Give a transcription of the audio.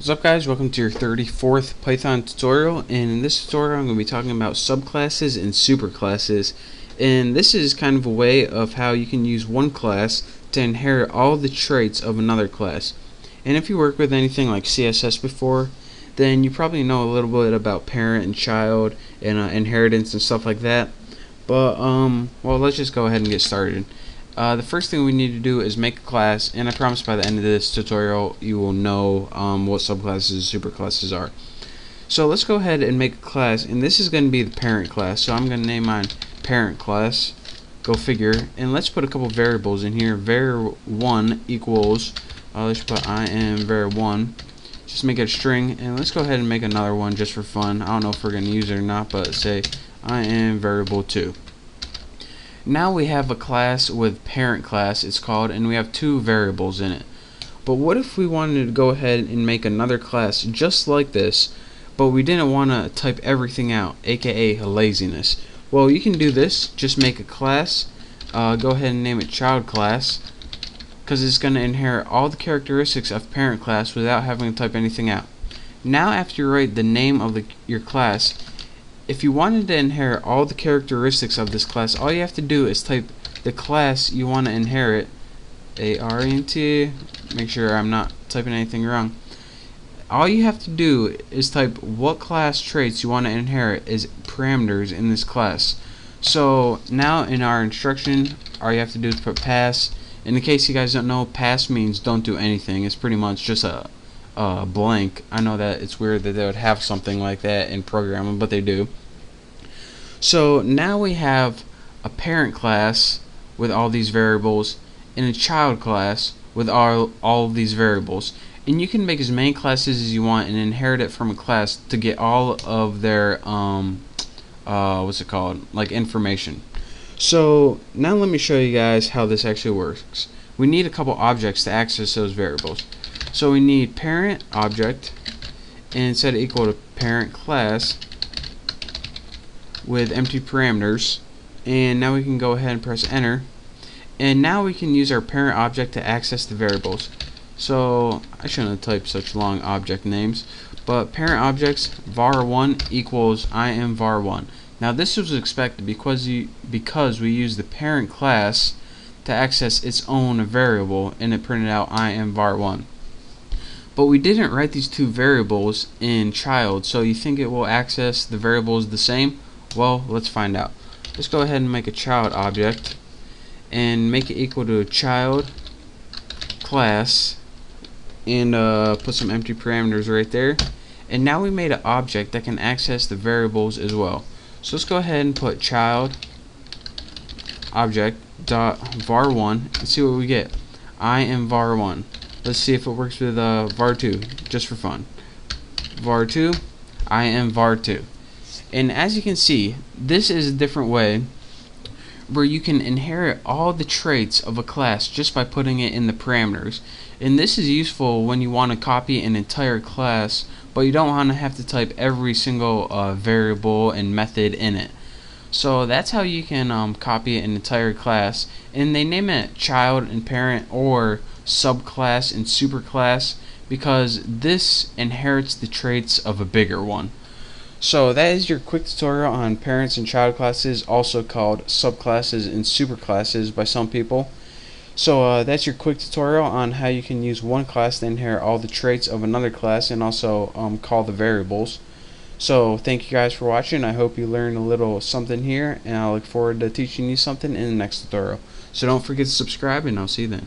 What's up, guys? Welcome to your 34th Python tutorial, and in this tutorial I'm going to be talking about subclasses and superclasses. And this is kind of a way of how you can use one class to inherit all the traits of another class. And if you work with anything like CSS before, then you probably know a little bit about parent and child and inheritance and stuff like that. But well, let's just go ahead and get started. The first thing we need to do is make a class, and I promise by the end of this tutorial you will know what subclasses and superclasses are. So let's go ahead and make a class, and this is going to be the parent class. So I'm going to name mine parent class. Go figure. And let's put a couple variables in here. var1 equals let's put var1. Just make it a string, and let's go ahead and make another one just for fun. I don't know if we're going to use it or not, but say variable2. Now we have a class with parent class, it's called, and we have two variables in it. But what if we wanted to go ahead and make another class just like this, but we didn't want to type everything out, aka laziness? Well, you can do this. Just make a class, go ahead and name it child class, because it's going to inherit all the characteristics of parent class without having to type anything out. Now after you write the name of your class, if you wanted to inherit all the characteristics of this class, all you have to do is type the class you want to inherit, ARENT, make sure I'm not typing anything wrong. All you have to do is type what class traits you want to inherit as parameters in this class. So now in our instruction, all you have to do is put pass. In case you guys don't know, pass means don't do anything. It's pretty much just a blank. I know that it's weird that they would have something like that in programming, but they do. So now we have a parent class with all these variables and a child class with all of these variables, and you can make as many classes as you want and inherit it from a class to get all of their what's it called, like information. So now let me show you guys how this actually works. We need a couple objects to access those variables. So we need parent object, and set it equal to parent class with empty parameters, and now we can go ahead and press enter, and now we can use our parent object to access the variables. So I shouldn't have typed such long object names, but parent objects var1 equals var1. Now this was expected because we use the parent class to access its own variable, and it printed out var1. But we didn't write these two variables in child, so you think it will access the variables the same? Well, let's find out. Let's go ahead and make a child object and make it equal to a child class, and put some empty parameters right there. And now we made an object that can access the variables as well. So let's go ahead and put child object dot var1 and see what we get. var1. Let's see if it works with var2 just for fun. var2, var2. And as you can see, this is a different way where you can inherit all the traits of a class just by putting it in the parameters. And this is useful when you want to copy an entire class, but you don't want to have to type every single variable and method in it. So that's how you can copy an entire class, and they name it child and parent or subclass and superclass because this inherits the traits of a bigger one. So that is your quick tutorial on parents and child classes, also called subclasses and superclasses by some people. So that's your quick tutorial on how you can use one class to inherit all the traits of another class and also call the variables. So thank you guys for watching. I hope you learned a little something here, and I look forward to teaching you something in the next tutorial. So don't forget to subscribe, and I'll see you then.